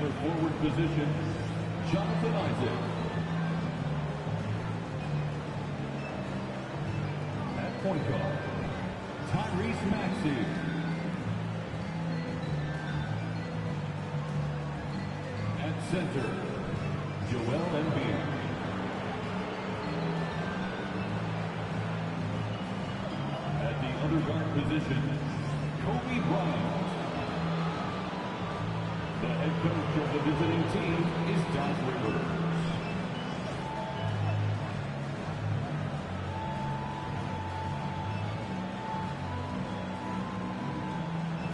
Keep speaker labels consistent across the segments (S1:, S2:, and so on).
S1: other forward position, Jonathan Isaac. At point guard, Tyrese Maxey. At center, Joel Embiid. At the other guard position, Kobe Bryant. The head coach of the visiting team is Doc Rivers.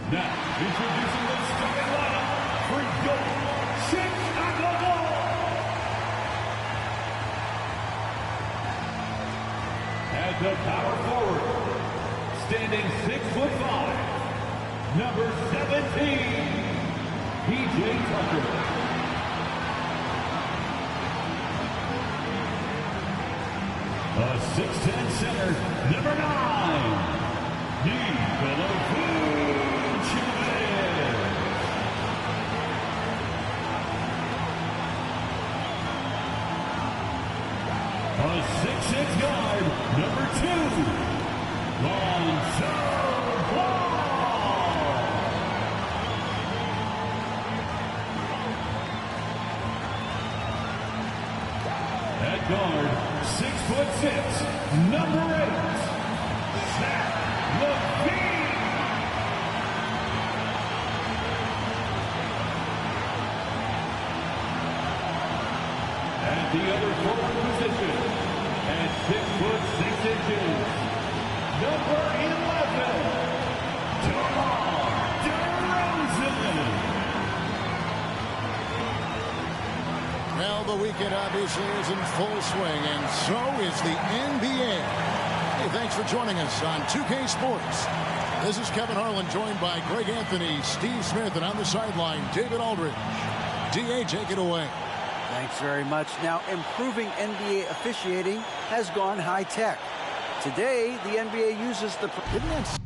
S1: Now, introducing the starting lineup for your Chicago Bulls. At the power forward, standing 6'5", number 17, P.J. Tucker. A 6'10" center, number 9, Nikola Vucevic. A 6'6" guard, number 2, Lonzo Ball. At guard, 6'6", number 8, Zach LaVine. At the other forward position, at 6'6", number 11, DeMar DeRozan.
S2: Well, the weekend obviously is in full swing, and so is the NBA. Hey, thanks for joining us on 2K Sports. This is Kevin Harlan, joined by Greg Anthony, Steve Smith, and on the sideline, David Aldridge. DA, take it away.
S3: Thanks very much. Now, improving NBA officiating has gone high-tech. Today, the NBA uses the...
S2: Didn't that...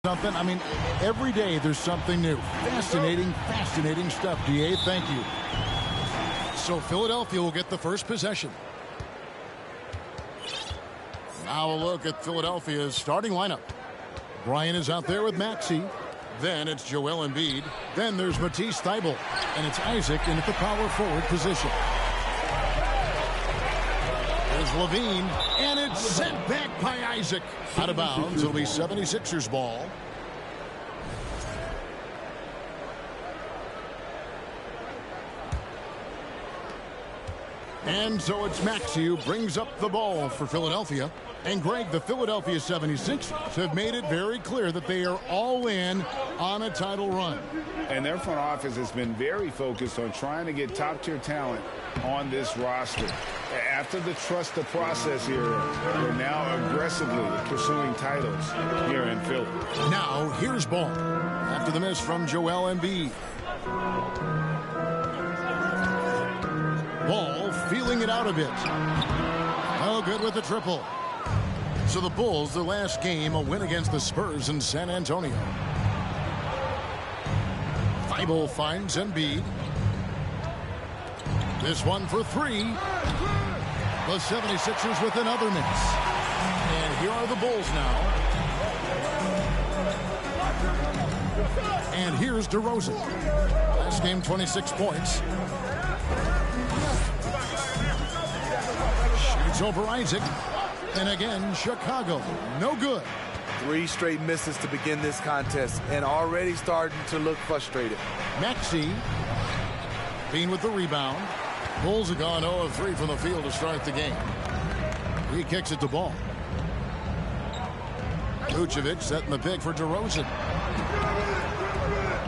S2: something? I mean, every day there's something new. Fascinating stuff, DA. Thank you. So Philadelphia will get the first possession. Now a look at Philadelphia's starting lineup. Bryant is out there with Maxey. Then it's Joel Embiid. Then there's Matisse Thybulle. And it's Isaac in at the power forward position. There's Levine. And it's sent back by Isaac. Out of bounds. It'll be 76ers ball. And so it's Maxey who brings up the ball for Philadelphia. And Greg, the Philadelphia 76ers have made it very clear that they are all in on a title run.
S4: And their front office has been very focused on trying to get top-tier talent on this roster. After the trust the process era, they're now aggressively pursuing titles here in Philly.
S2: Now, here's Ball. After the miss from Joel Embiid. Ball feeling it out a bit. Oh, good with the triple. So the Bulls, their last game, a win against the Spurs in San Antonio. Thybulle finds Embiid. This one for three. The 76ers with another miss. And here are the Bulls now. And here's DeRozan. Last game, 26 points. Shoots over Isaac. And again, Chicago, no good.
S5: 3 straight misses to begin this contest and already starting to look frustrated.
S2: Maxey being with the rebound. Bulls have gone 0 of 3 from the field to start the game. He kicks it to Ball. Vucevic setting the pick for DeRozan.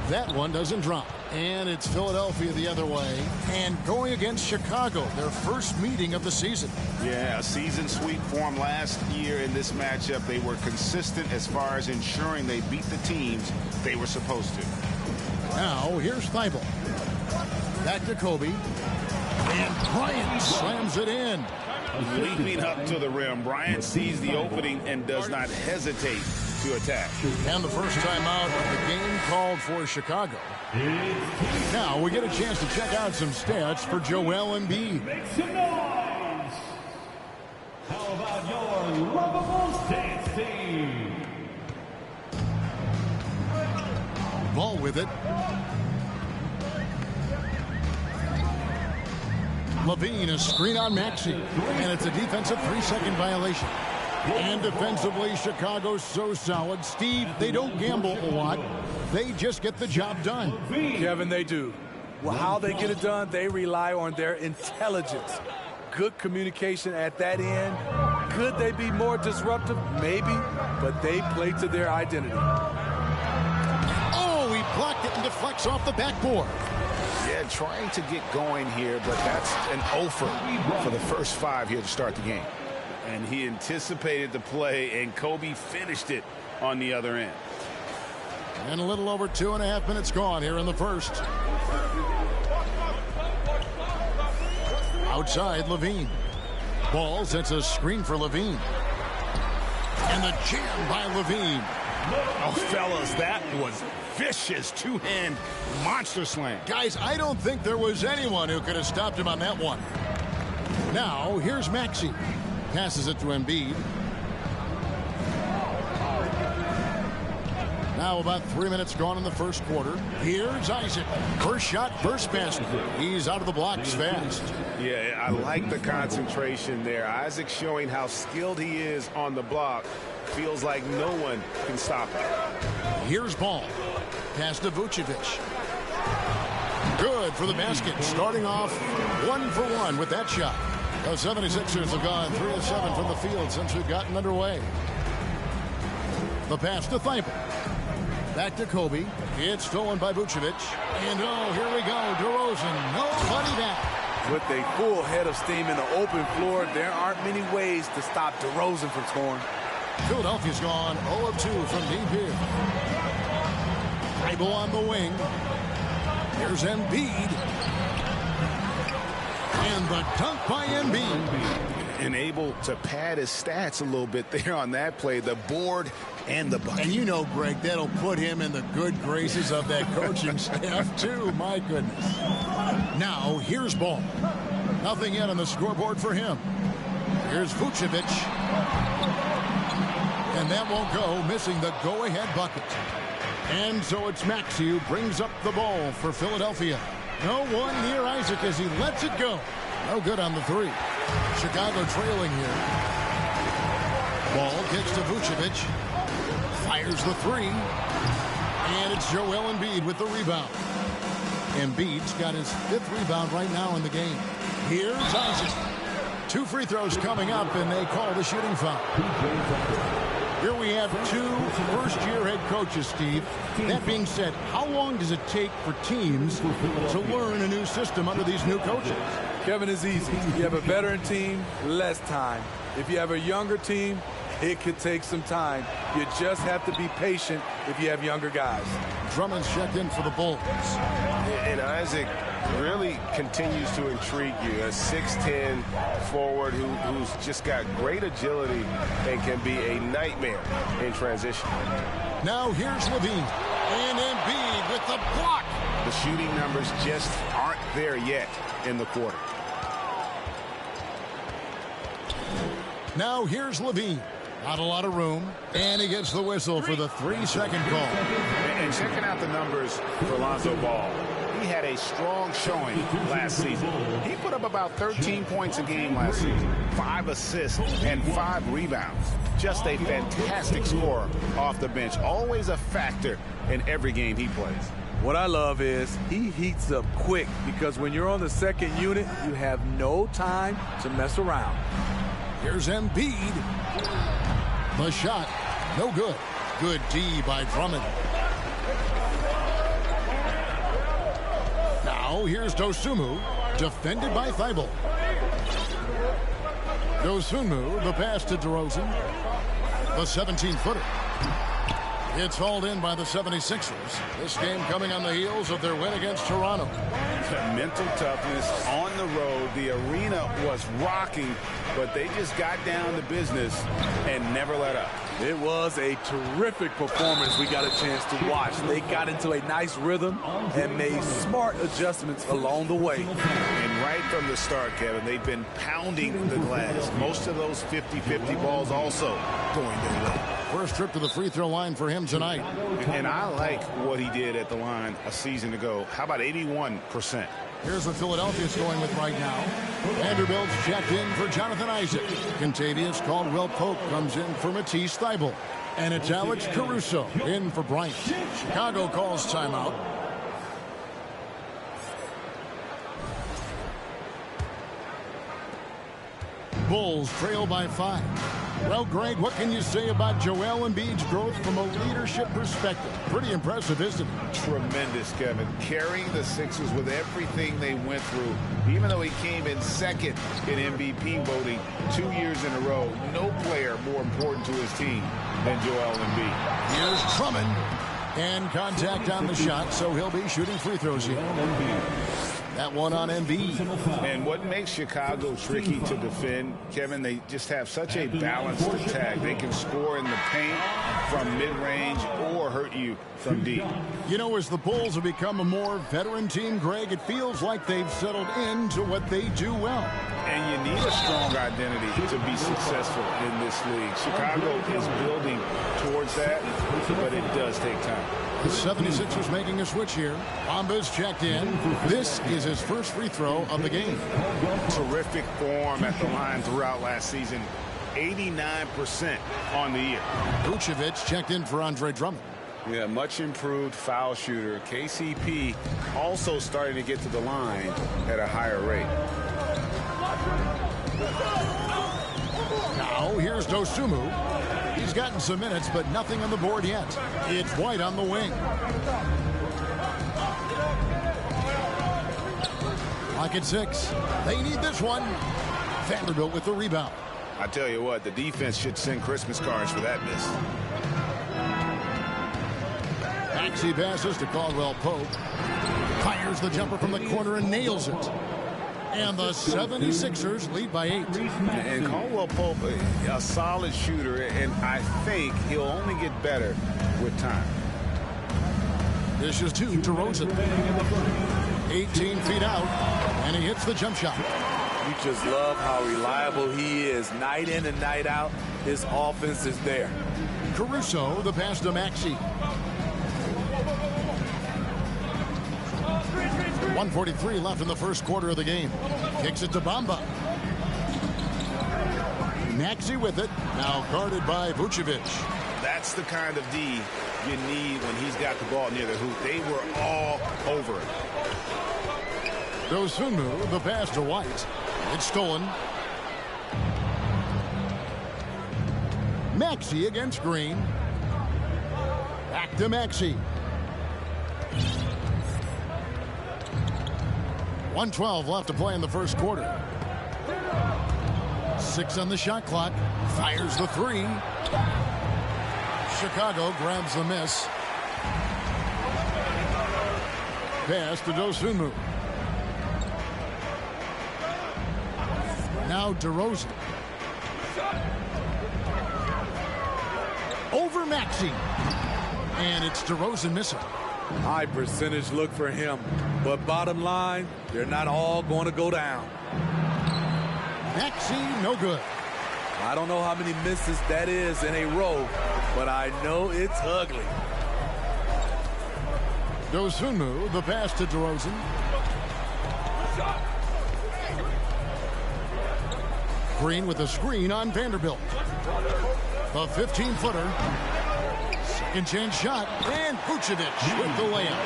S2: That one doesn't drop. And it's Philadelphia the other way. And going against Chicago, their first meeting of the season.
S4: Yeah, a season sweep form last year in this matchup. They were consistent as far as ensuring they beat the teams they were supposed to.
S2: Now, here's Thybulle. Back to Kobe. And Bryant slams it in.
S4: Leaping up to the rim, Bryant sees the opening and does not hesitate to attack.
S2: And the first time out of the game called for Chicago. Now we get a chance to check out some stats for Joel Embiid.
S1: Make some noise! How about your lovable stats team?
S2: Ball with it. Levine, a screen on Maxey, and it's a defensive 3-second violation. And defensively, Chicago's so solid. Steve, they don't gamble a lot. They just get the job done.
S5: Kevin, they do. Well, how they get it done, they rely on their intelligence. Good communication at that end. Could they be more disruptive? Maybe, but they play to their identity.
S2: Oh, he blocked it and deflects off the backboard.
S4: Yeah, trying to get going here, but that's an offer for the first 5 here to start the game. And he anticipated the play, and Kobe finished it on the other end.
S2: And a little over 2.5 minutes gone here in the first. Outside, Levine. Ball sets a screen for Levine. And the jam by Levine.
S4: Oh, fellas, that was vicious two-hand monster slam.
S2: Guys, I don't think there was anyone who could have stopped him on that one. Now, here's Maxey. Passes it to Embiid. Now about 3 minutes gone in the first quarter. Here's Isaac. First shot, first basket. He's out of the blocks fast.
S4: Yeah, I like the concentration there. Isaac showing how skilled he is on the block. Feels like no one can stop him.
S2: Here's Ball. Pass to Vucevic. Good for the basket. Starting off 1 for 1 with that shot. The 76ers have gone 3 of 7 from the field since we've gotten underway. The pass to Thibault. Back to Kobe. It's stolen by Vucevic. And oh, here we go. DeRozan. Nobody back.
S5: With a full head of steam in the open floor, there aren't many ways to stop DeRozan from scoring.
S2: Philadelphia's gone 0 of 2 from deep here. Thibault on the wing. Here's Embiid. And the dunk by Embiid.
S4: And able to pad his stats a little bit there on that play. The board and the bucket.
S2: And you know, Greg, that'll put him in the good graces of that coaching staff, too. My goodness. Now, here's Ball. Nothing yet on the scoreboard for him. Here's Vucevic. And that won't go, missing the go-ahead bucket. And so it's Maxey who brings up the ball for Philadelphia. No one near Isaac as he lets it go. No good on the three. Chicago trailing here. Ball gets to Vucevic. Fires the three. And it's Joel Embiid with the rebound. Embiid's got his 5th rebound right now in the game. Here's Isaac. 2 free throws coming up, and they call the shooting foul. Here we have 2 first-year head coaches, Steve. That being said, how long does it take for teams to learn a new system under these new coaches?
S5: Kevin, is easy. You have a veteran team, less time. If you have a younger team, it could take some time. You just have to be patient if you have younger guys.
S2: Drummond's checked in for the Bulls.
S4: And Isaac really continues to intrigue you. A 6'10 forward who's just got great agility and can be a nightmare in transition.
S2: Now here's Levine. And Embiid with the block.
S4: The shooting numbers just aren't there yet in the quarter.
S2: Now here's Levine. Not a lot of room. And he gets the whistle for the 3-second call.
S4: And checking out the numbers for Lonzo Ball. He had a strong showing last season. He put up about 13 points a game last season, 5 assists and 5 rebounds. Just a fantastic scorer off the bench. Always a factor in every game he plays.
S5: What I love is he heats up quick because when you're on the second unit, you have no time to mess around.
S2: Here's Embiid. The shot, no good. Good D by Drummond. Now here's Dosunmu, defended by Thibault. Dosunmu, the pass to DeRozan. The 17-footer. It's hauled in by the 76ers. This game coming on the heels of their win against Toronto.
S4: Mental toughness on the road. The arena was rocking, but they just got down to business and never let up.
S5: It was a terrific performance we got a chance to watch. They got into a nice rhythm and made smart adjustments along the way.
S4: And right from the start, Kevin, they've been pounding the glass. Most of those 50-50 balls also going their way.
S2: First trip to the free throw line for him tonight.
S4: And I like what he did at the line a season ago. How about 81%?
S2: Here's what Philadelphia's going with right now. Vanderbilt's checked in for Jonathan Isaac. Contavious Caldwell-Pope comes in for Matisse Thybulle. And it's Alex Caruso in for Bryant. Chicago calls timeout. Bulls trail by 5. Well, Greg, what can you say about Joel Embiid's growth from a leadership perspective? Pretty impressive, isn't it?
S4: Tremendous, Kevin. Carrying the Sixers with everything they went through. Even though he came in second in MVP voting 2 years in a row, no player more important to his team than Joel Embiid.
S2: Here's Drummond. And contact on the shot, so he'll be shooting free throws here. That one on Embiid.
S4: And what makes Chicago tricky to defend, Kevin, they just have such a balanced attack. They can score in the paint from mid-range or hurt you from deep.
S2: You know, as the Bulls have become a more veteran team, Greg, it feels like they've settled into what they do well.
S4: And you need a strong identity to be successful in this league. Chicago is building towards that, but it does take time.
S2: The 76ers making a switch here. Bamba's checked in. This is his first free throw of the game.
S4: Terrific form at the line throughout last season. 89% on the year.
S2: Vucevic checked in for Andre Drummond.
S4: Yeah, much improved foul shooter. KCP also starting to get to the line at a higher rate.
S2: Now here's Dosunmu. He's gotten some minutes, but nothing on the board yet. It's White on the wing. Lock at 6. They need this one. Vanderbilt with the rebound.
S4: I tell you what, the defense should send Christmas cards for that miss.
S2: Maxey passes to Caldwell-Pope. Fires the jumper from the corner and nails it. And the 76ers lead by 8.
S4: And Caldwell-Pope, a solid shooter, and I think he'll only get better with time.
S2: This is 2 to Rosen. 18 feet out, and he hits the jump shot.
S5: You just love how reliable he is. Night in and night out, his offense is there.
S2: Caruso, the pass to Maxey. 1:43 left in the first quarter of the game. Kicks it to Bamba. Maxey with it. Now guarded by Vucevic.
S4: That's the kind of D you need when he's got the ball near the hoop. They were all over it.
S2: Dosunmu, the pass to White. It's stolen. Maxey against Green. Back to Maxey. 1:12 left to play in the first quarter. 6 on the shot clock. Fires the 3. Chicago grabs the miss. Pass to Dosunmu. Now DeRozan. Over Maxey. And it's DeRozan missing.
S5: High percentage look for him. But bottom line, they're not all going to go down.
S2: Maxey, no good.
S5: I don't know how many misses that is in a row, but I know it's ugly.
S2: Dosunmu, the pass to DeRozan. Green with a screen on Vanderbilt. The 15-footer. Second chance shot. And Vucevic with the layup.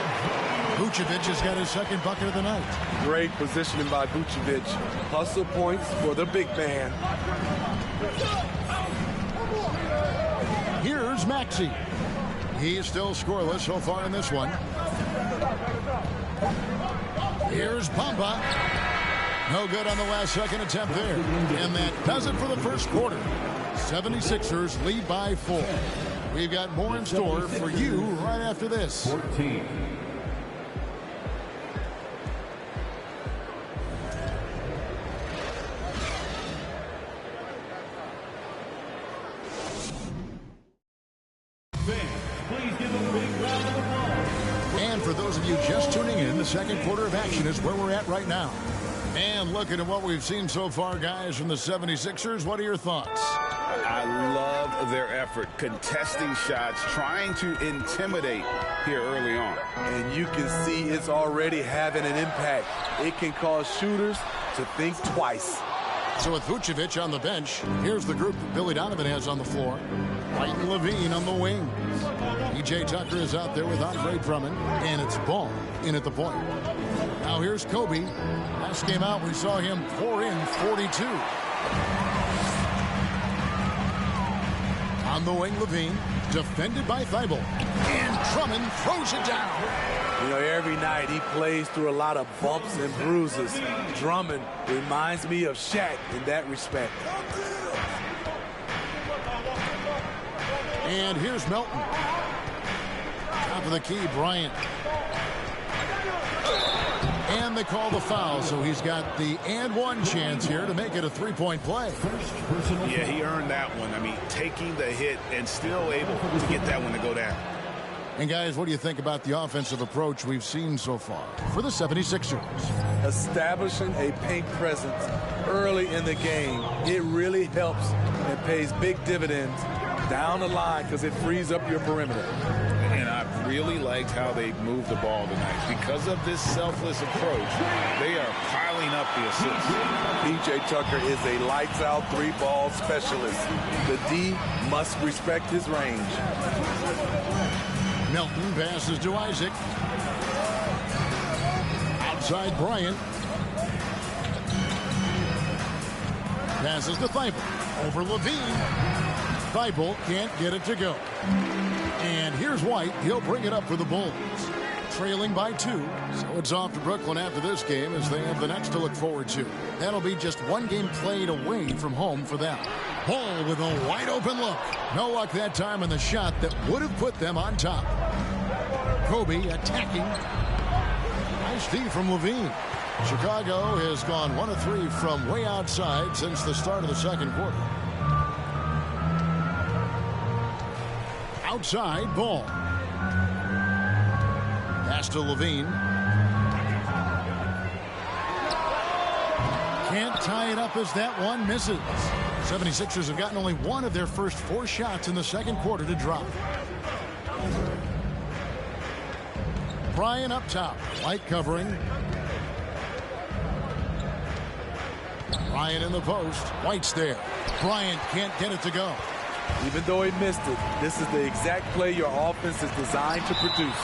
S2: Vucevic has got his second bucket of the night.
S5: Great positioning by Vucevic. Hustle points for the big man.
S2: Here's Maxey. He's still scoreless so far in this one. Here's Bamba. No good on the last second attempt there. And that does it for the first quarter. 76ers lead by 4. We've got more in store for you right after this.
S1: 14.
S2: for those of you just tuning in, the second quarter of action is where we're at right now. And looking at what we've seen so far, guys, from the 76ers, what are your thoughts?
S4: I love their effort, contesting shots, trying to intimidate here early on.
S5: And you can see it's already having an impact. It can cause shooters to think twice.
S2: So with Vucevic on the bench, here's the group that Billy Donovan has on the floor. White and Levine on the wings. PJ Tucker is out there with Andre Drummond, and it's Ball in at the point. Now here's Kobe. Last game out, we saw him pour in 42. On the wing, Levine, defended by Thibault. And Drummond throws it down.
S5: You know, every night he plays through a lot of bumps and bruises. Drummond reminds me of Shaq in that respect.
S2: And here's Melton. Top of the key, Bryant. And they call the foul, so he's got the and one chance here to make it a three-point play.
S4: Yeah, he earned that one. I mean, taking the hit and still able to get that one to go down.
S2: And guys, what do you think about the offensive approach we've seen so far for the 76ers?
S5: Establishing a paint presence early in the game, it really helps and pays big dividends down the line because it frees up your perimeter.
S4: And I really liked how they moved the ball tonight. Because of this selfless approach, they are piling up the assists.
S5: PJ Tucker is a lights-out three-ball specialist. The D must respect his range.
S2: Melton passes to Isaac. Outside Bryant. Passes to Thibault. Over Levine. Thibault can't get it to go. And here's White. He'll bring it up for the Bulls. Trailing by 2. So it's off to Brooklyn after this game as they have the next to look forward to. That'll be just one game played away from home for them. Ball with a wide open look. No luck that time on the shot that would have put them on top. Kobe attacking. Nice D from Levine. Chicago has gone 1 of 3 from way outside since the start of the second quarter. Outside, Ball. Pass to Levine. Can't tie it up as that one misses. 76ers have gotten only one of their first 4 shots in the second quarter to drop. Bryant up top. White covering. Bryant in the post. White's there. Bryant can't get it to go.
S5: Even though he missed it, this is the exact play your offense is designed to produce.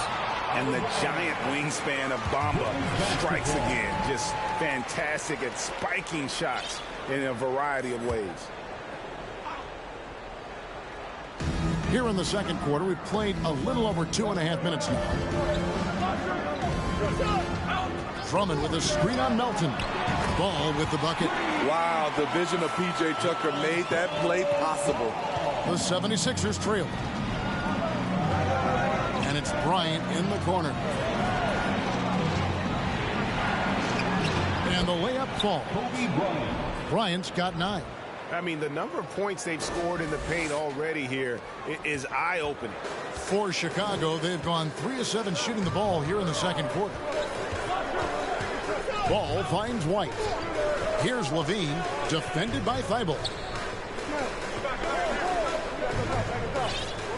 S4: And the giant wingspan of Bamba strikes again. Just fantastic at spiking shots in a variety of ways.
S2: Here in the second quarter, we've played a little over 2.5 minutes now. Drummond with a screen on Melton. Ball with the bucket.
S5: Wow, the vision of PJ Tucker made that play possible.
S2: The 76ers trail. And it's Bryant in the corner. And the layup fall.
S1: Kobe Bryant.
S2: Bryant's got 9.
S4: I mean, the number of points they've scored in the paint already here is eye-opening.
S2: For Chicago, they've gone 3 of 7 shooting the ball here in the second quarter. Ball finds White. Here's Levine, defended by Thibault.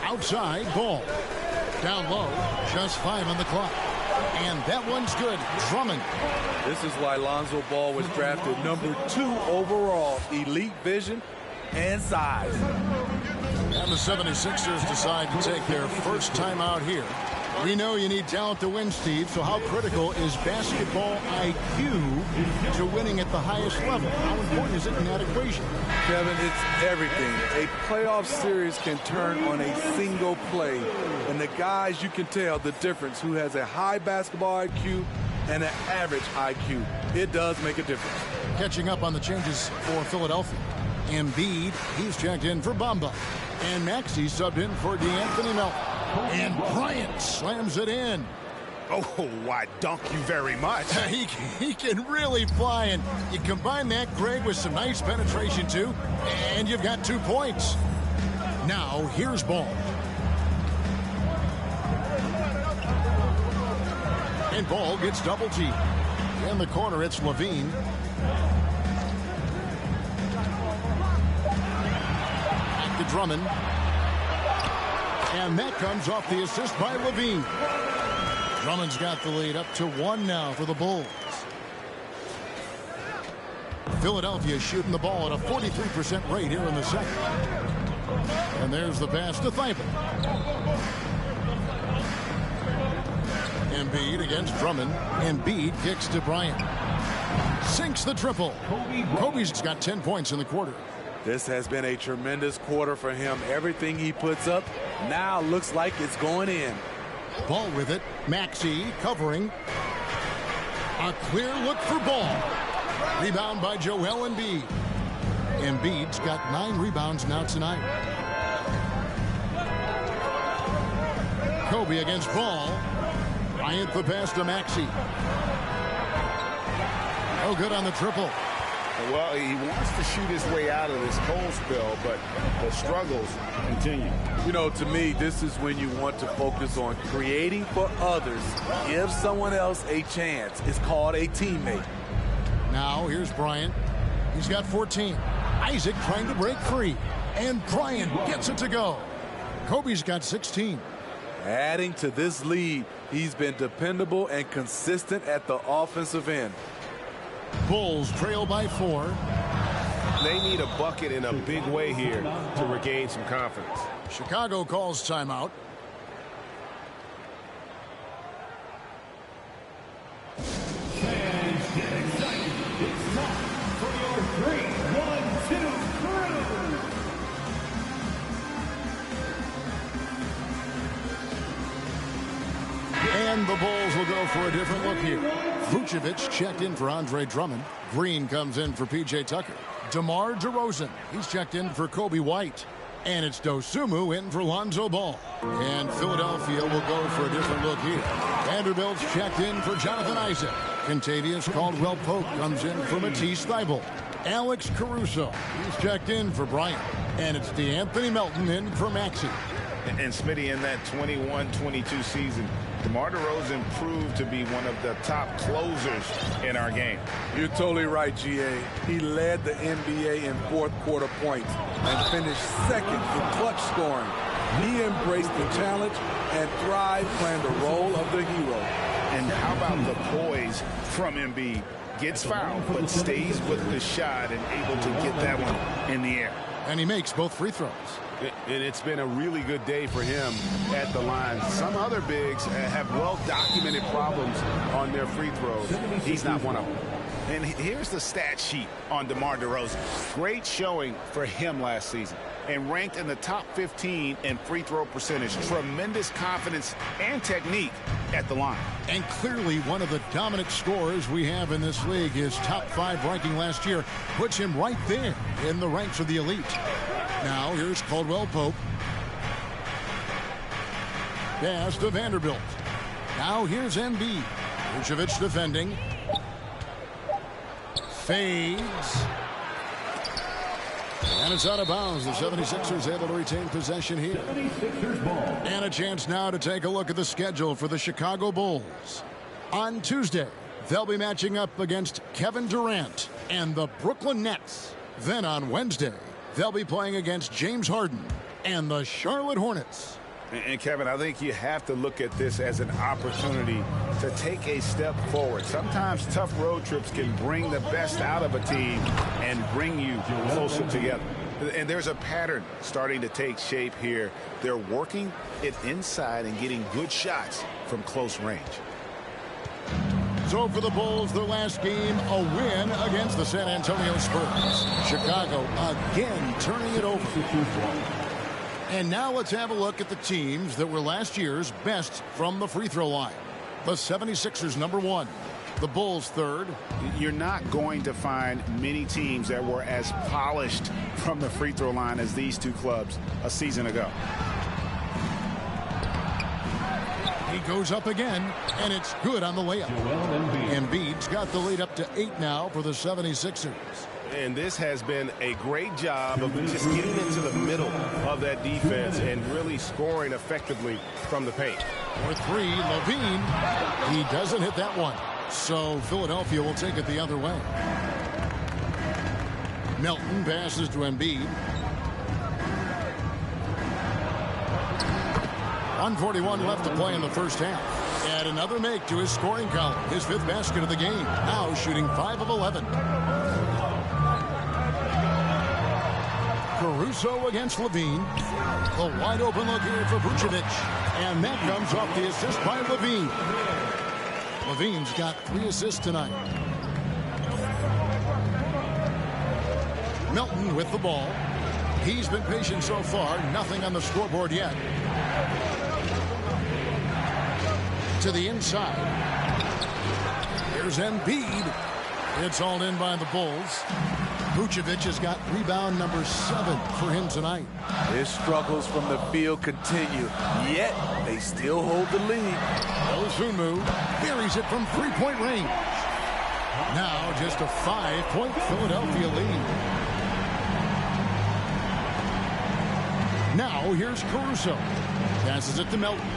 S2: Outside, Ball. Down low, just 5 on the clock. And that one's good. Drummond.
S5: This is why Lonzo Ball was drafted number 2 overall. Elite vision and size.
S2: And the 76ers decide to take their first time out here. We know you need talent to win, Steve, so how critical is basketball IQ to winning at the highest level? How important is it in that equation?
S5: Kevin, it's everything. A playoff series can turn on a single play. And the guys, you can tell the difference who has a high basketball IQ and an average IQ. It does make a difference.
S2: Catching up on the changes for Philadelphia. Embiid, he's checked in for Bamba. And Maxey subbed in for DeAnthony Melton. And Bryant slams it in.
S4: Oh, why, dunk you very much.
S2: He can really fly, and you combine that, Greg, with some nice penetration, too, and you've got 2 points. Now, here's Ball. And Ball gets double teamed. In the corner, it's Levine. Back to Drummond. And that comes off the assist by Levine. Drummond's got the lead up to 1 now for the Bulls. Philadelphia shooting the ball at a 43% rate here in the second. And there's the pass to Thibault. Embiid against Drummond. Embiid kicks to Bryant. Sinks the triple. Kobe's got 10 points in the quarter.
S5: This has been a tremendous quarter for him. Everything he puts up now looks like it's going in.
S2: Ball with it. Maxey covering. A clear look for Ball. Rebound by Joel Embiid. Embiid's got 9 rebounds now tonight. Kobe against Ball. Bryant the pass to Maxey. Oh, good on the triple.
S4: Well, he wants to shoot his way out of this cold spell, but the struggles continue.
S5: You know, to me, this is when you want to focus on creating for others. Give someone else a chance. It's called a teammate.
S2: Now, here's Bryant. He's got 14. Isaac trying to break free. And Bryant gets it to go. Kobe's got 16.
S5: Adding to this lead, he's been dependable and consistent at the offensive end.
S2: Bulls trail by 4.
S6: They need a bucket in a big way here to regain some confidence.
S2: Chicago calls timeout.
S1: Fans get excited. It's time for your 3, 1, 2 crew.
S2: And the Bulls will go for a different look here. Vucevic checked in for Andre Drummond. Green comes in for P.J. Tucker. DeMar DeRozan, he's checked in for Kobe White. And it's Dosunmu in for Lonzo Ball. And Philadelphia will go for a different look here. Vanderbilt's checked in for Jonathan Isaac. Contavious Caldwell-Pope comes in for Matisse Thybulle. Alex Caruso, he's checked in for Bryant. And it's DeAnthony Melton in for Maxey.
S4: And Smitty, in that 21-22 season, DeMar DeRozan proved to be one of the top closers in our game.
S5: You're totally right, G.A. He led the NBA in fourth quarter points and finished second in clutch scoring. He embraced the challenge and thrived playing the role of the hero.
S4: And how about the poise from Embiid? Gets fouled, but stays with the shot and able to get that one in the air.
S2: And he makes both free throws.
S6: And it's been a really good day for him at the line. Some other bigs have well-documented problems on their free throws. He's not one of them.
S4: And here's the stat sheet on DeMar DeRozan. Great showing for him last season. And ranked in the top 15 in free throw percentage. Tremendous confidence and technique at the line.
S2: And clearly one of the dominant scorers we have in this league. His top 5 ranking last year puts him right there in the ranks of the elite. Now here's Caldwell-Pope. Pass to Vanderbilt. Now here's Embiid. Vucevic defending. Fades. And it's out of bounds. The 76ers able to retain possession here. And a chance now to take a look at the schedule for the Chicago Bulls. On Tuesday, they'll be matching up against Kevin Durant and the Brooklyn Nets. Then on Wednesday, they'll be playing against James Harden and the Charlotte Hornets.
S4: And Kevin, I think you have to look at this as an opportunity to take a step forward. Sometimes tough road trips can bring the best out of a team and bring you closer together. And there's a pattern starting to take shape here. They're working it inside and getting good shots from close range.
S2: So for the Bulls, their last game, a win against the San Antonio Spurs. Chicago again turning it over. And now let's have a look at the teams that were last year's best from the free throw line. The 76ers number 1. The Bulls third.
S4: You're not going to find many teams that were as polished from the free throw line as these two clubs a season ago.
S2: He goes up again, and it's good on the layup. Embiid's got the lead up to 8 now for the 76ers.
S6: And this has been a great job of just getting into the middle of that defense and really scoring effectively from the paint.
S2: For three, Levine. He doesn't hit that one. So Philadelphia will take it the other way. Melton passes to Embiid. 1:41 left to play in the first half. And another make to his scoring column. His 5th basket of the game. Now shooting 5 of 11. Caruso against Levine. A wide open look here for Vucevic. And that comes off the assist by Levine. Levine's got 3 assists tonight. Melton with the ball. He's been patient so far. Nothing on the scoreboard yet. To the inside. Here's Embiid. It's hauled in by the Bulls. Vucevic has got rebound number 7 for him tonight.
S5: His struggles from the field continue, yet they still hold the lead.
S2: Ozumu buries it from 3-point range. Now just a 5-point Philadelphia lead. Now here's Caruso. Passes it to Melton.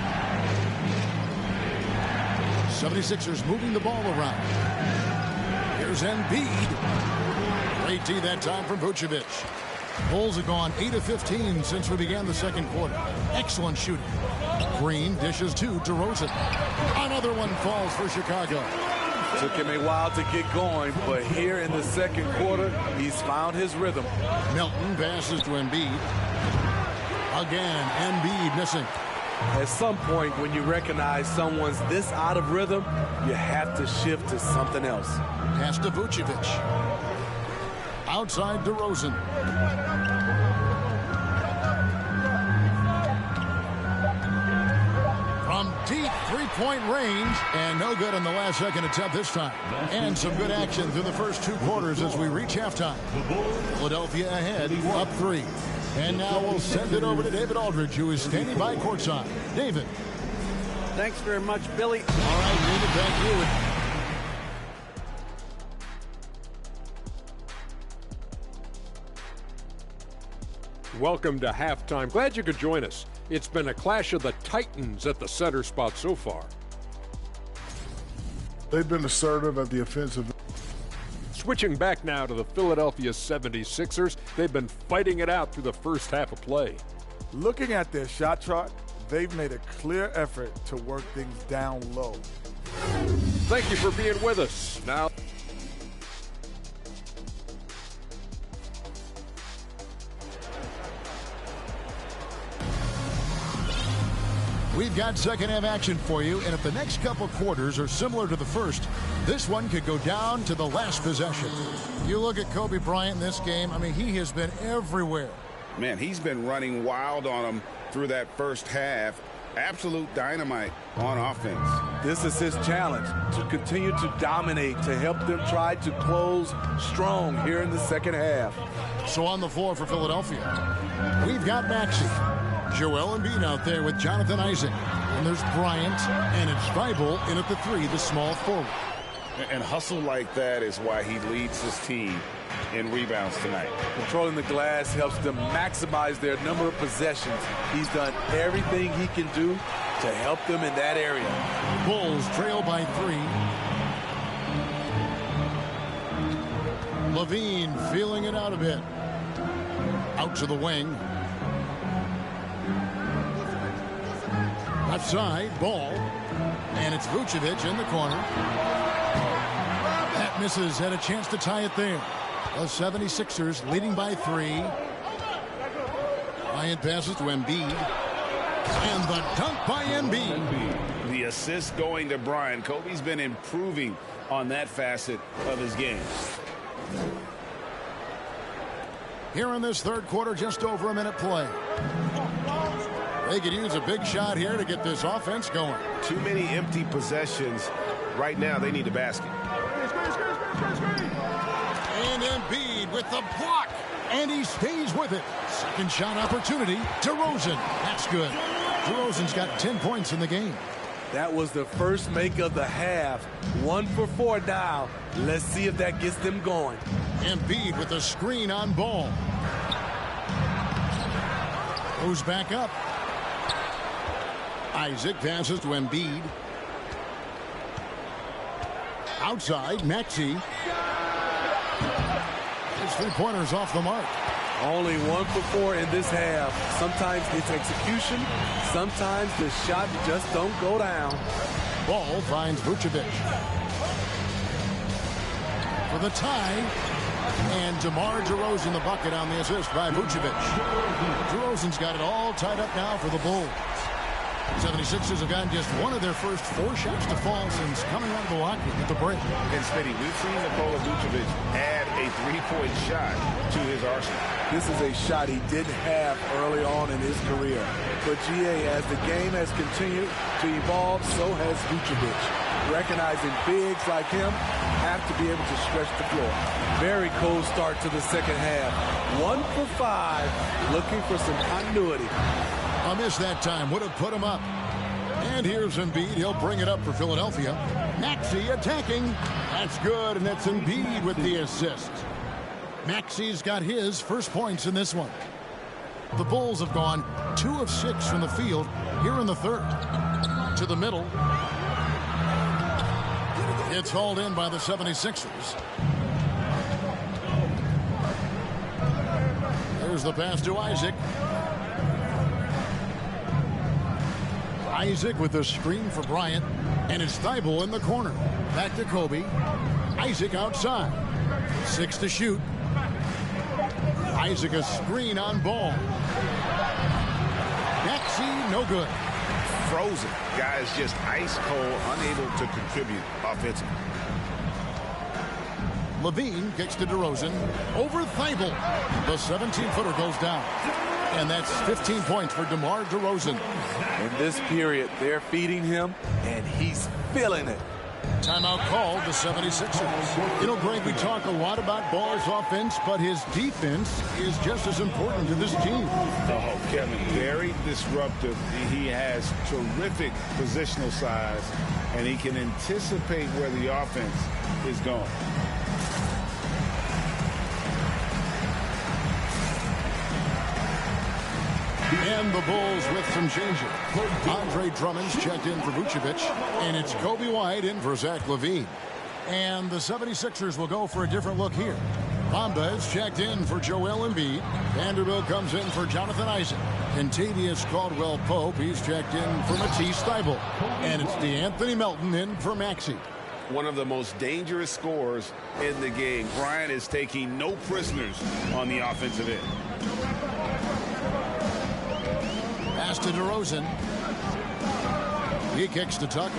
S2: 76ers moving the ball around. Here's Embiid. Great D that time from Vucevic. Bulls have gone 8 of 15 since we began the second quarter. Excellent shooting. Green dishes to DeRozan. Another one falls for Chicago.
S5: Took him a while to get going, but here in the second quarter, he's found his rhythm.
S2: Melton passes to Embiid. Again, Embiid missing.
S5: At some point, when you recognize someone's this out of rhythm, you have to shift to something else.
S2: Pass to Vucevic. Outside DeRozan. From deep 3-point range, and no good on the last second attempt this time. And some good action through the first 2 quarters as we reach halftime. Philadelphia ahead, up 3. And now we'll send it over to David Aldridge, who is standing by courtside. David.
S3: Thanks very much, Billy.
S2: All right, David, thank you.
S7: Welcome to halftime. Glad you could join us. It's been a clash of the Titans at the center spot so far.
S8: They've been assertive at the offensive.
S7: Switching back now to the Philadelphia 76ers, they've been fighting it out through the first half of play.
S9: Looking at their shot chart, they've made a clear effort to work things down low.
S7: Thank you for being with us. Now,
S2: we've got second half action for you, and if the next couple quarters are similar to the first, this one could go down to the last possession. You look at Kobe Bryant in this game, I mean, he has been everywhere.
S4: Man, he's been running wild on them through that first half. Absolute dynamite on offense.
S5: This is his challenge, to continue to dominate, to help them try to close strong here in the second half.
S2: So on the floor for Philadelphia, we've got Maxey. Joel Embiid out there with Jonathan Isaac. And there's Bryant, and it's Bible in at the 3, the small forward.
S4: And hustle like that is why he leads his team in rebounds tonight.
S5: Controlling the glass helps them maximize their number of possessions. He's done everything he can do to help them in that area.
S2: Bulls trail by 3. Levine feeling it out a bit. Out to the wing. Left side, ball. And it's Vucevic in the corner. That misses, had a chance to tie it there. The 76ers leading by 3. Bryant passes to Embiid. And the dunk by Embiid.
S4: The assist going to Bryant. Kobe's been improving on that facet of his game.
S2: Here in this third quarter, just over a minute play. They could use a big shot here to get this offense going.
S6: Too many empty possessions. Right now, they need a basket.
S2: And Embiid with the block. And he stays with it. Second shot opportunity. DeRozan. That's good. DeRozan's got 10 points in the game.
S5: That was the first make of the half. 1 for 4 now. Let's see if that gets them going.
S2: Embiid with a screen on ball. Goes back up. Isaac passes to Embiid. Outside, Maxey. His three-pointers off the mark.
S5: Only 1 for 4 in this half. Sometimes it's execution. Sometimes the shot just don't go down.
S2: Ball finds Vucevic. For the tie. And DeMar DeRozan the bucket on the assist by Vucevic. DeRozan's got it all tied up now for the Bulls. 76ers have gotten just one of their first 4 shots to fall since coming out of the locker at the break.
S4: And Smitty, we've seen Nikola Vucevic add a three-point shot to his arsenal.
S9: This is a shot he didn't have early on in his career. But GA, as the game has continued to evolve, so has Vucevic. Recognizing bigs like him have to be able to stretch the floor.
S5: Very cold start to the second half. 1 for 5, looking for some continuity.
S2: A miss that time would have put him up. And here's Embiid. He'll bring it up for Philadelphia. Maxey attacking. That's good, and that's Embiid with the assist. Maxey's got his first points in this one. The Bulls have gone 2 of 6 from the field here in the third. To the middle. It's hauled in by the 76ers. There's the pass to Isaac. Isaac with the screen for Bryant. And it's Thibault in the corner. Back to Kobe. Isaac outside. 6 to shoot. Isaac a screen on Ball. Maxey no good.
S4: Frozen. Guys just ice cold, unable to contribute offensively.
S2: Levine kicks to DeRozan. Over Thibault. The 17-footer goes down. And that's 15 points for DeMar DeRozan.
S5: In this period, they're feeding him, and he's feeling it.
S2: Timeout called the 76ers. You know, Greg, we talk a lot about Ball's offense, but his defense is just as important to this team.
S4: Oh, Kevin, very disruptive. He has terrific positional size, and he can anticipate where the offense is going.
S2: And the Bulls with some changes. Andre Drummond's checked in for Vucevic, and it's Kobe White in for Zach LaVine. And the 76ers will go for a different look here. Bamba is checked in for Joel Embiid. Vanderbilt comes in for Jonathan Isaac. Kentavious Caldwell-Pope, he's checked in for Matisse Thybulle. And it's DeAnthony Melton in for Maxey.
S4: One of the most dangerous scorers in the game. Bryant is taking no prisoners on the offensive end.
S2: Pass to DeRozan. He kicks to Tucker.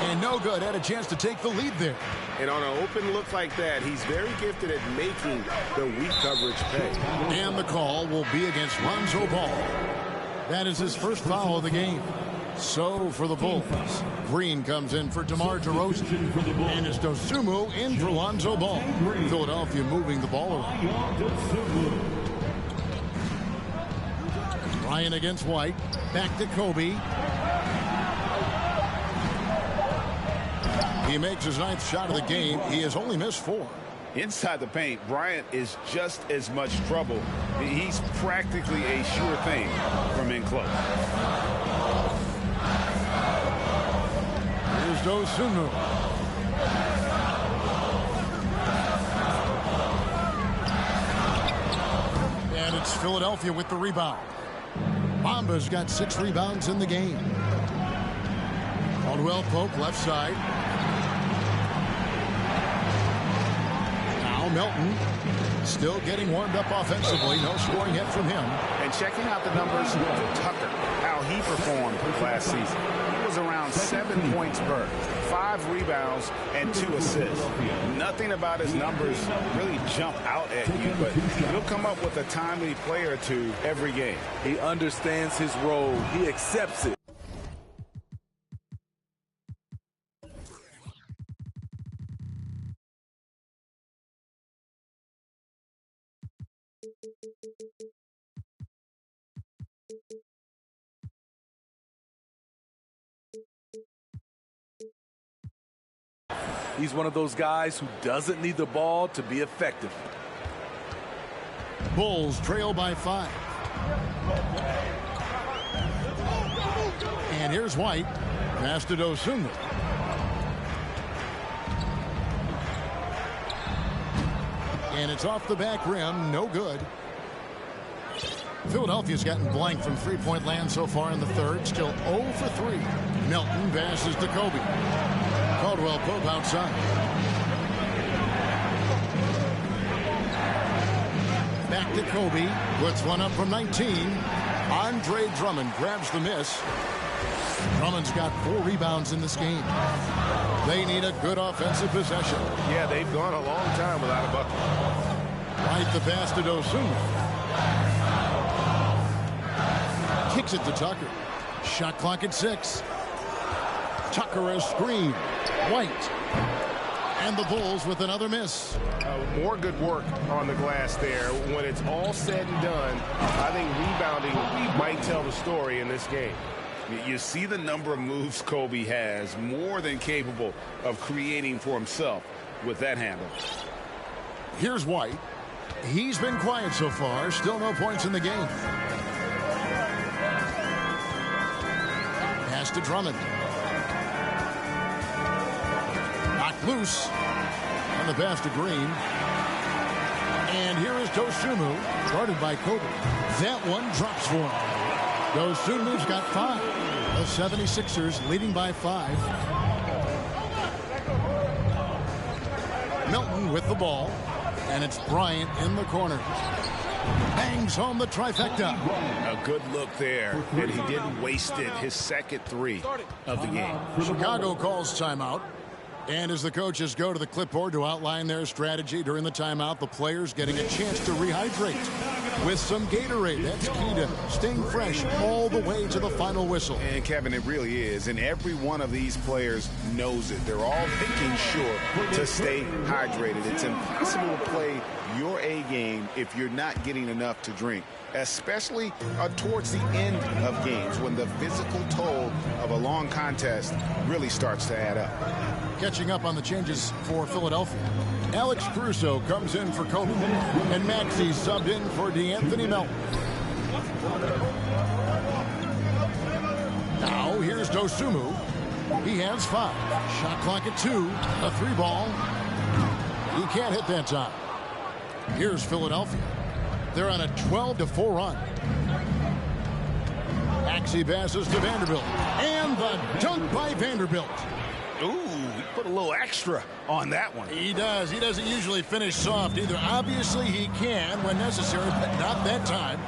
S2: And no good. Had a chance to take the lead there.
S6: And on an open look like that, he's very gifted at making the weak coverage pay.
S2: And the call will be against Lonzo Ball. That is his first foul of the game. So for the Bulls, Green comes in for DeMar DeRozan. And it's Dosunmu in for Lonzo Ball. Philadelphia moving the ball around. Ryan against White. Back to Kobe. He makes his 9th shot of the game. He has only missed 4.
S4: Inside the paint, Bryant is just as much trouble. He's practically a sure thing from in close.
S2: Here's Dosunmu. And it's Philadelphia with the rebound. Bamba's got 6 rebounds in the game. Caldwell-Pope left side. Now Melton still getting warmed up offensively. No scoring yet from him.
S6: And checking out the numbers for Tucker, how he performed last season. He was around 7 points per, 5 rebounds, and 2 assists. Nothing about his numbers really jump out at you, but he'll come up with a timely play or two every game.
S5: He understands his role. He accepts it. He's one of those guys who doesn't need the ball to be effective.
S2: Bulls trail by 5. And here's White. Pass to Dosunmu. And it's off the back rim. No good. Philadelphia's gotten blank from three-point land so far in the third. Still 0 for 3. Melton passes to Kobe. Caldwell Pope outside. Back to Kobe. Puts one up from 19. Andre Drummond grabs the miss. Drummond's got 4 rebounds in this game. They need a good offensive possession.
S6: Yeah, they've gone a long time without a bucket.
S2: Right the pass to Dosunmu. Kicks it to Tucker. Shot clock at 6. Tucker a screen. White. And the Bulls with another miss.
S6: More good work on the glass there. When it's all said and done, I think rebounding might tell the story in this game.
S4: You see the number of moves Kobe has, more than capable of creating for himself with that handle.
S2: Here's White. He's been quiet so far. Still no points in the game. Pass to Drummond. Knocked loose. And the pass to Green. And here is Dosunmu, guarded by Kobe. That one drops for him. Dosunmu's got 5. The 76ers leading by 5. Melton with the ball. And it's Bryant in the corner. Bangs home the trifecta.
S4: A good look there, and he didn't waste it. His second 3 of the game.
S2: Chicago calls timeout. And as the coaches go to the clipboard to outline their strategy during the timeout, the players getting a chance to rehydrate with some Gatorade. That's key to staying fresh all the way to the final whistle.
S4: And Kevin, it really is. And every one of these players knows it. They're all making sure to stay hydrated. It's impossible to play your A game if you're not getting enough to drink, especially towards the end of games when the physical toll of a long contest really starts to add up.
S2: Catching up on the changes for Philadelphia. Alex Caruso comes in for Kobe, and Maxey subbed in for DeAnthony Melton. Now here's Dosunmu. He has 5. Shot clock at 2. A 3-ball. He can't hit that time. Here's Philadelphia. They're on a 12-4 run. Maxey passes to Vanderbilt. And the dunk by Vanderbilt.
S4: Ooh, he put a little extra on that one.
S2: He does. He doesn't usually finish soft either. Obviously, he can when necessary, but not that time.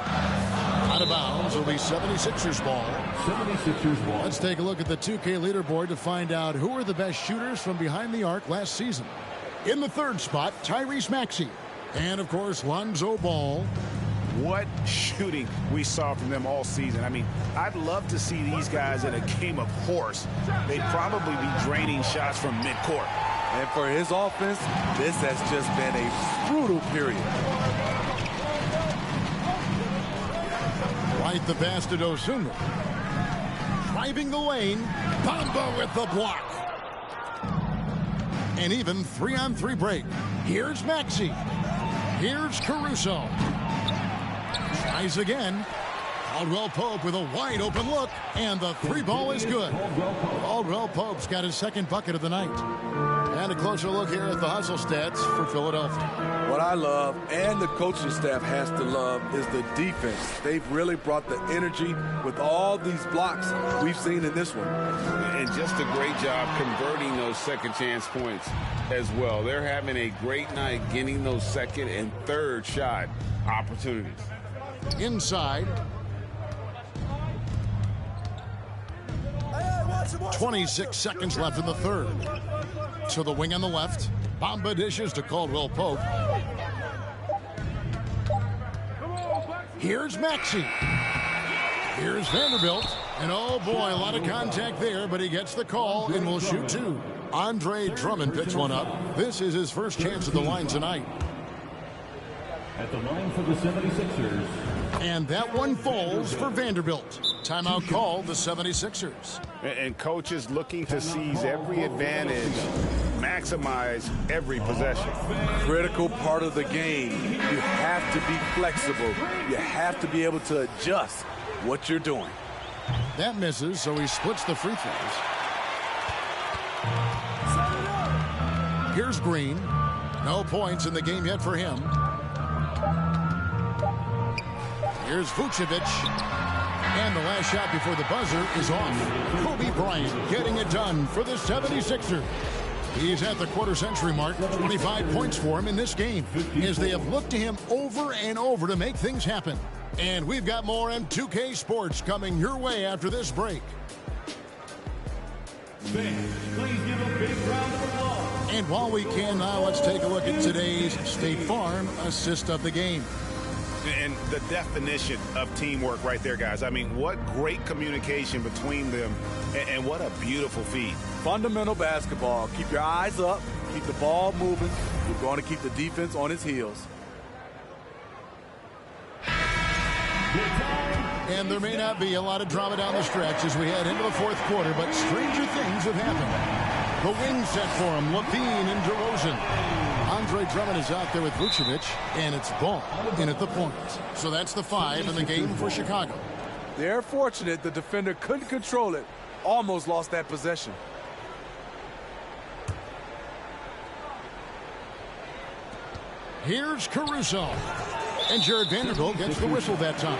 S2: Out of bounds will be 76ers ball.
S1: 76ers ball.
S2: Let's take a look at the 2K leaderboard to find out who are the best shooters from behind the arc last season. In the third spot, Tyrese Maxey. And, of course, Lonzo Ball.
S6: What shooting we saw from them all season. I mean, I'd love to see these guys in a game of horse. They'd probably be draining shots from midcourt.
S9: And for his offense, this has just been a brutal period.
S2: Right the pass to Dosunmu. Driving the lane. Bamba with the block. And even 3-on-3 break. Here's Maxey. Here's Caruso. Tries again. Caldwell Pope with a wide open look. And the 3-ball is good. Caldwell Pope's got his second bucket of the night. And a closer look here at the hustle stats for Philadelphia.
S9: What I love, and the coaching staff has to love, is the defense. They've really brought the energy with all these blocks we've seen in this one.
S4: And just a great job converting those second chance points as well. They're having a great night getting those second and third shot opportunities.
S2: Inside. 26 seconds left in the third. To the wing on the left. Bamba dishes to Caldwell Pope. Here's Maxey. Here's Vanderbilt. And oh boy, a lot of contact there, but he gets the call and will shoot 2. Andre Drummond picks one up. This is his first chance at the line tonight.
S1: At the line for the 76ers.
S2: And that one falls for Vanderbilt. Timeout called the 76ers.
S6: And coaches looking to seize every advantage, maximize every possession.
S9: Critical part of the game. You have to be flexible. You have to be able to adjust what you're doing.
S2: That misses, so he splits the free throws. Here's Green. No points in the game yet for him. Here's Vucevic. And the last shot before the buzzer is off. Kobe Bryant getting it done for the 76ers. He's at the quarter-century mark. 25 points for him in this game as they have looked to him over and over to make things happen. And we've got more M2K Sports coming your way after this break.
S1: Fans, please give a big round of applause.
S2: And while we can now, let's take a look at today's State Farm assist of the game.
S6: And the definition of teamwork right there, guys. I mean, what great communication between them, and what a beautiful feed.
S9: Fundamental basketball. Keep your eyes up. Keep the ball moving. You're going to keep the defense on its heels.
S2: And there may not be a lot of drama down the stretch as we head into the fourth quarter, but stranger things have happened. The wing set for him, Levine and DeRozan. Andre Drummond is out there with Vucevic, and it's Ball in at the point. So that's the 5 in the game for Chicago.
S9: They're fortunate the defender couldn't control it. Almost lost that possession.
S2: Here's Caruso. And Jared Vanderbilt gets the whistle that time.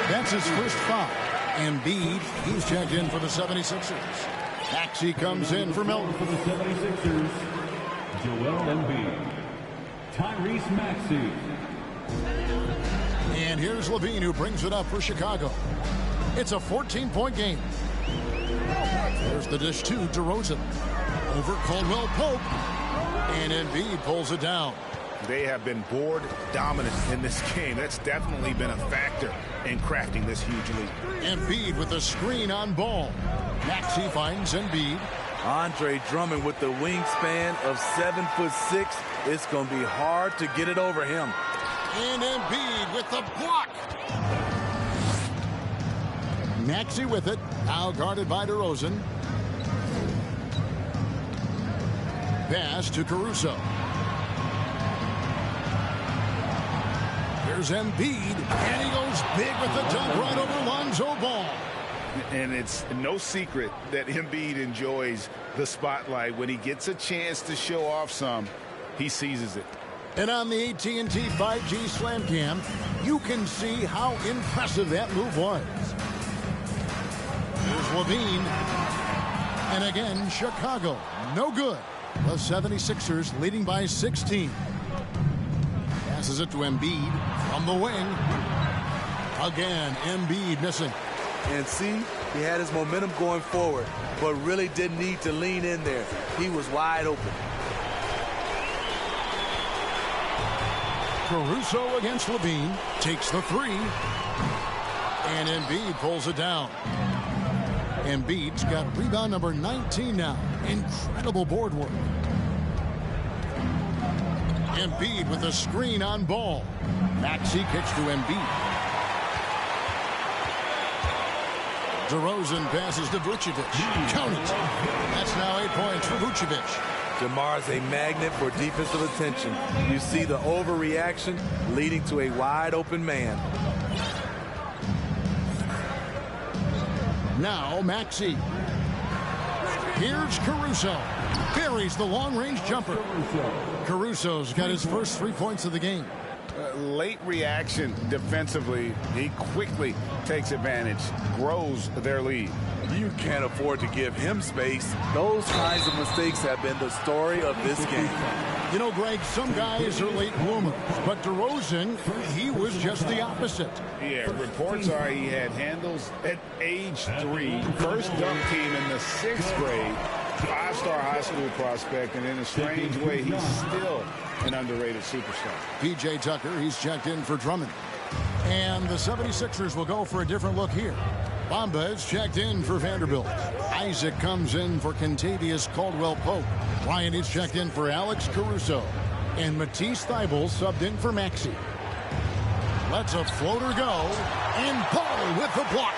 S2: That's his first foul. Embiid, he's checked in for the 76ers. Maxey comes in for Milton.
S1: For the 76ers, Joel Embiid. Tyrese Maxey.
S2: And here's Levine who brings it up for Chicago. It's a 14-point game. There's the dish to DeRozan. Over Caldwell Pope. And Embiid pulls it down.
S6: They have been board dominant in this game. That's definitely been a factor in crafting this huge lead.
S2: Embiid with a screen on Ball. Maxey finds Embiid.
S9: Andre Drummond with the wingspan of 7'6". It's going to be hard to get it over him.
S2: And Embiid with the block. Maxey with it. Now guarded by DeRozan. Pass to Caruso. Here's Embiid, and he goes big with the dunk right over Lonzo Ball.
S6: And it's no secret that Embiid enjoys the spotlight. When he gets a chance to show off some, he seizes it.
S2: And on the AT&T 5G Slam Cam, you can see how impressive that move was. Here's Levine. And again, Chicago, no good. The 76ers leading by 16. Passes it to Embiid from the wing. Again, Embiid missing.
S9: And see, he had his momentum going forward, but really didn't need to lean in there. He was wide open.
S2: Caruso against Levine. Takes the 3. And Embiid pulls it down. Embiid's got rebound number 19 now. Incredible board work. Embiid with a screen on Ball. Maxey kicks to Embiid. DeRozan passes to Vucevic. Count it. That's now 8 points for Vucevic.
S9: DeMar's a magnet for defensive attention. You see the overreaction leading to a wide open man.
S2: Now Maxey. Here's Caruso. Buries the long-range jumper. Caruso's got his first 3 points of the game.
S6: Late reaction defensively. He quickly takes advantage, grows their lead.
S9: You can't afford to give him space. Those kinds of mistakes have been the story of this game.
S2: You know, Greg, some guys are late bloomers, but DeRozan, he was just the opposite.
S4: Yeah, reports are he had handles at age 3. First dunk team in the 6th grade. 5-star high school prospect, and in a strange way, he's still an underrated superstar.
S2: P.J. Tucker, he's checked in for Drummond. And the 76ers will go for a different look here. Bamba is checked in for Vanderbilt. Isaac comes in for Kentavious Caldwell-Pope. Ryan is checked in for Alex Caruso. And Matisse Thybulle subbed in for Maxey. Lets a floater go. And Ball with the block.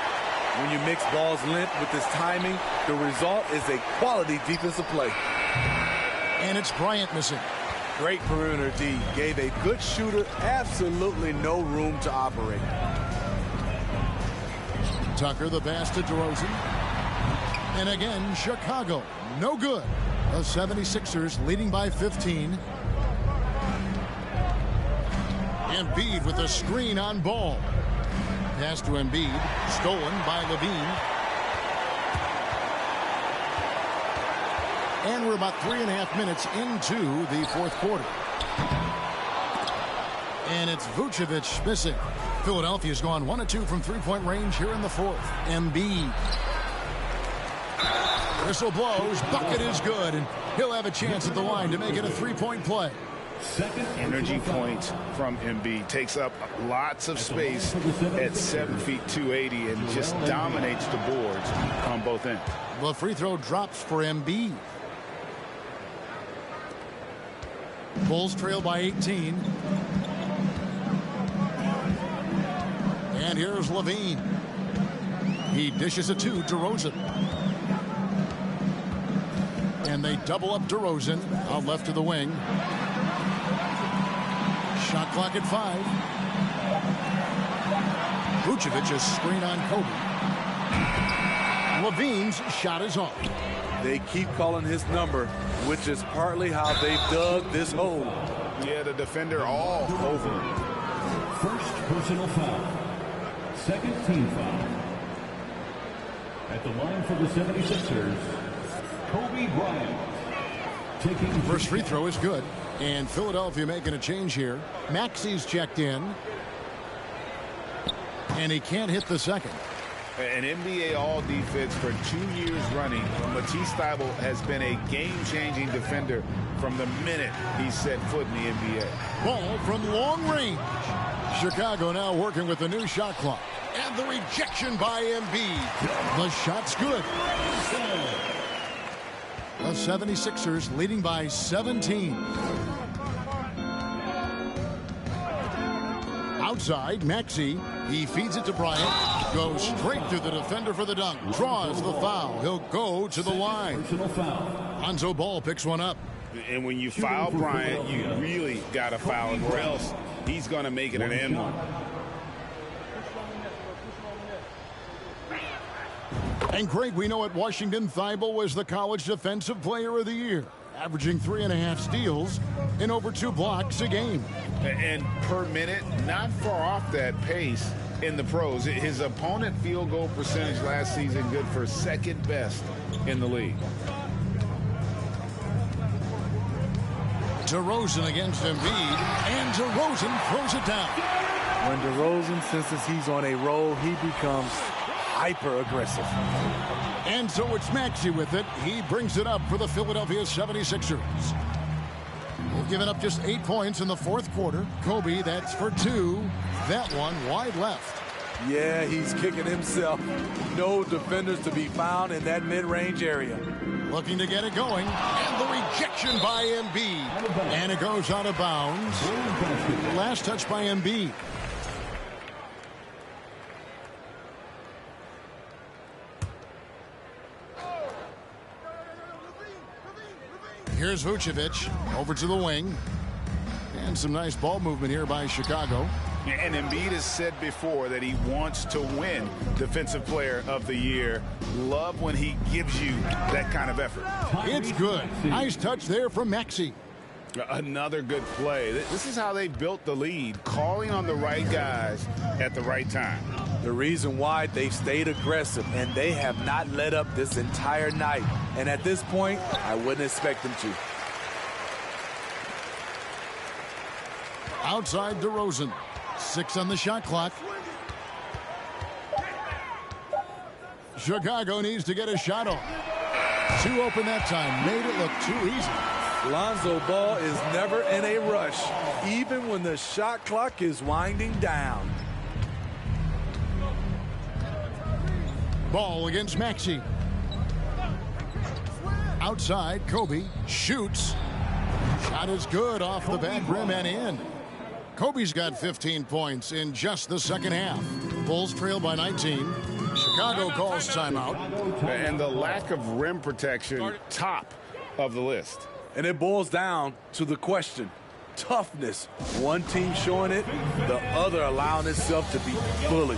S9: When you mix Ball's length with his timing, the result is a quality defensive play.
S2: And it's Bryant missing.
S9: Great perimeter D. Gave a good shooter absolutely no room to operate.
S2: Tucker, the pass to DeRozan. And again, Chicago, no good. The 76ers leading by 15. Embiid with a screen on Ball. Pass to Embiid, stolen by Levine. And we're about 3.5 minutes into the fourth quarter. And it's Vucevic missing. Philadelphia's gone 1 of 2 from three-point range here in the fourth. Embiid. Whistle blows. Bucket is good. And he'll have a chance at the line to make it a three-point play.
S1: Second
S6: energy points from Embiid. Takes up lots of space at 7 feet 280 and just dominates the boards on both ends.
S2: The free throw drops for Embiid. Bulls trail by 18. And here's Levine. He dishes it to DeRozan. And they double up DeRozan out left to the wing. Shot clock at 5. Vucevic's screen on Kobe. Levine's shot is off.
S9: They keep calling his number, which is partly how they dug this hole.
S6: Yeah, the defender all over him.
S1: First personal foul. Second team foul. At the line for the 76ers, Kobe Bryant.
S2: First free throw is good. And Philadelphia making a change here. Maxey's checked in. And he can't hit the second.
S6: An NBA All Defense for 2 years running. Matisse Thybulle has been a game-changing defender from the minute he set foot in the NBA.
S2: Ball from long range. Chicago now working with the new shot clock. And the rejection by Embiid. The shot's good. The 76ers leading by 17. Outside, Maxey. He feeds it to Bryant. Goes straight through the defender for the dunk. Draws the foul. He'll go to the line. Lonzo Ball picks one up.
S6: And when you foul Bryant, you really got to foul him, or else he's going to make it an end one.
S2: And Craig, we know at Washington, Thybulle was the college defensive player of the year, averaging 3.5 steals and over 2 blocks a game.
S6: And per minute, not far off that pace in the pros. His opponent field goal percentage last season good for second best in the league.
S2: DeRozan against Embiid, and DeRozan throws it down.
S9: When DeRozan senses he's on a roll, he becomes hyper-aggressive.
S2: And so it's Maxey with it. He brings it up for the Philadelphia 76ers. They've given up just 8 points in the fourth quarter. Kobe, that's for 2. That one wide left.
S9: Yeah, he's kicking himself. No defenders to be found in that mid-range area.
S2: Looking to get it going. And the rejection by Embiid. And it goes out of bounds. Last touch by Embiid. Here's Vucevic over to the wing. And some nice ball movement here by Chicago.
S6: And Embiid has said before that he wants to win Defensive Player of the Year. Love when he gives you that kind of effort.
S2: It's good. Nice touch there from Maxey.
S6: Another good play. This is how they built the lead, calling on the right guys at the right time.
S9: The reason why they've stayed aggressive, and they have not let up this entire night. And at this point, I wouldn't expect them to.
S2: Outside DeRozan. 6 on the shot clock. Chicago needs to get a shot off. 2 open that time. Made it look too easy.
S9: Lonzo Ball is never in a rush, even when the shot clock is winding down.
S2: Ball against Maxey. Outside, Kobe shoots. Shot is good off the back rim and in. Kobe's got 15 points in just the second half. Bulls trail by 19. Chicago calls timeout.
S6: And the lack of rim protection, top of the list.
S9: And it boils down to the question. Toughness. One team showing it, the other allowing itself to be bullied.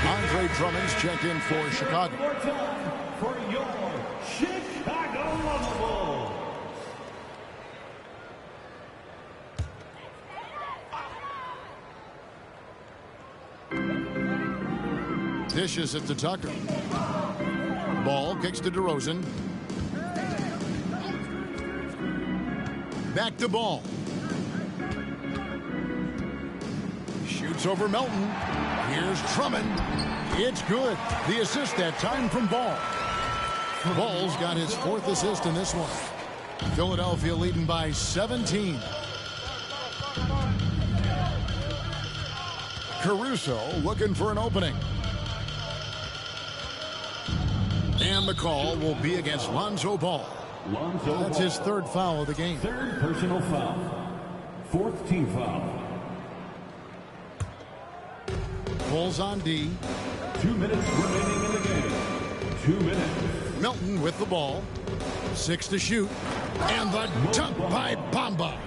S2: Andre Drummond's checked in for Chicago.
S1: More time for your Chicago Lovable.
S2: Dishes it to Tucker. Ball kicks to DeRozan. Back to Ball. Shoots over Melton. Here's Drummond. It's good. The assist that time from Ball. Ball's got his 4th assist in this one. Philadelphia leading by 17. Caruso looking for an opening. And the call will be against Lonzo Ball. That's his 3rd foul of the game.
S1: 3rd personal foul. 4th team foul.
S2: Pulls on D.
S1: 2 minutes remaining in the game. 2 minutes.
S2: Melton with the ball. 6 to shoot. And the dunk by Bamba.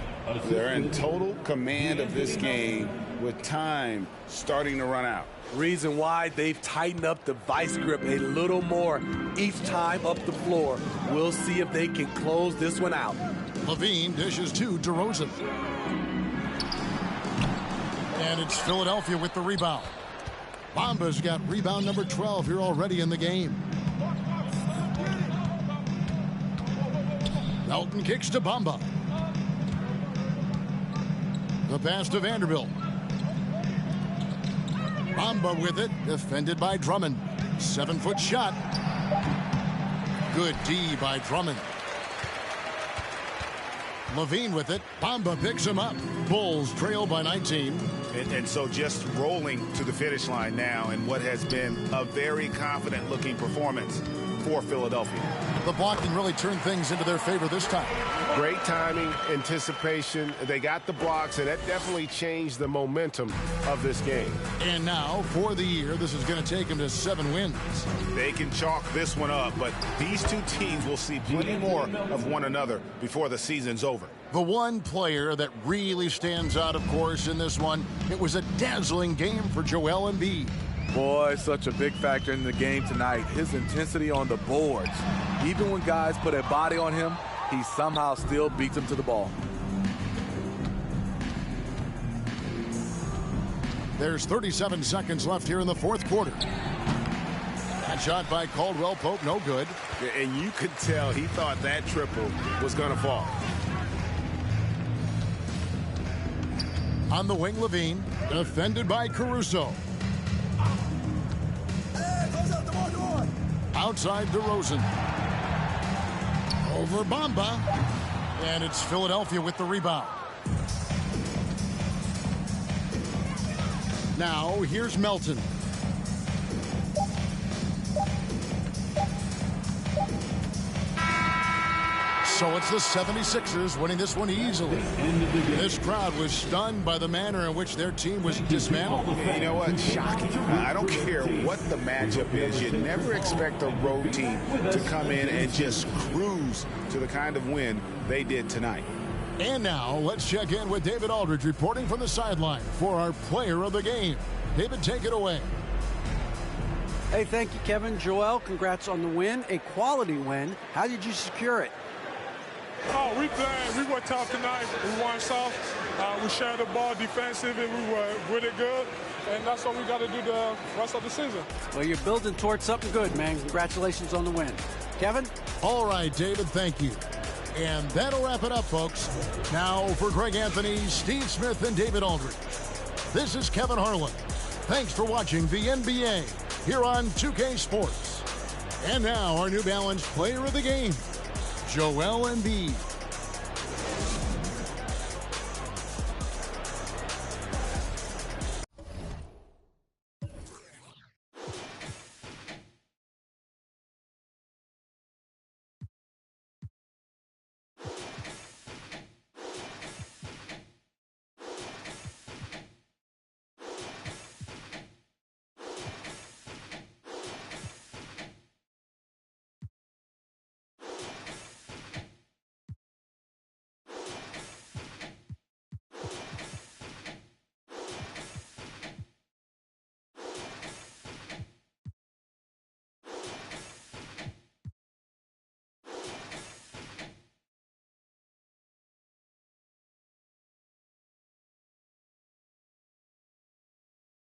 S6: They're in total command of this game with time starting to run out.
S9: Reason why they've tightened up the vice grip a little more each time up the floor. We'll see if they can close this one out.
S2: Levine dishes to DeRozan. And it's Philadelphia with the rebound. Bamba's got rebound number 12 here already in the game. Melton kicks to Bamba. The pass to Vanderbilt. Bamba with it, defended by Drummond. 7-foot shot. Good D by Drummond. Levine with it. Bamba picks him up. Bulls trail by 19.
S4: And so just rolling to the finish line now in what has been a very confident-looking performance for Philadelphia.
S2: The blocking really turned things into their favor this time.
S10: Great timing, anticipation. They got the blocks, and that definitely changed the momentum of this game.
S2: And now, for the year, this is going to take them to 7 wins.
S4: They can chalk this one up, but these two teams will see plenty more of one another before the season's over.
S2: The one player that really stands out, of course, in this one, it was a dazzling game for Joel Embiid.
S9: Boy, such a big factor in the game tonight. His intensity on the boards. Even when guys put a body on him, he somehow still beats them to the ball.
S2: There's 37 seconds left here in the 4th quarter. That shot by Caldwell Pope, no good.
S10: And you could tell he thought that triple was going to fall.
S2: On the wing, Levine, defended by Caruso. Outside DeRozan. Over Bamba. And it's Philadelphia with the rebound. Now, here's Melton. So it's the 76ers winning this one easily. This crowd was stunned by the manner in which their team was dismantled.
S4: You know what? Shocking. I don't care what the matchup is. You never expect a road team to come in and just cruise to the kind of win they did tonight.
S2: And now, let's check in with David Aldridge reporting from the sideline for our player of the game. David, take it away.
S3: Hey, thank you, Kevin. Joel, congrats on the win. A quality win. How did you secure it?
S11: Oh, we played. We were tough tonight. We won soft. We shared the ball defensively. We were really good. And that's what we got to do the rest of the season.
S3: Well, you're building towards something good, man. Congratulations on the win. Kevin?
S2: All right, David, thank you. And that'll wrap it up, folks. Now, for Greg Anthony, Steve Smith, and David Aldridge, this is Kevin Harlan. Thanks for watching the NBA here on 2K Sports. And now, our New Balance player of the game, Joel Embiid.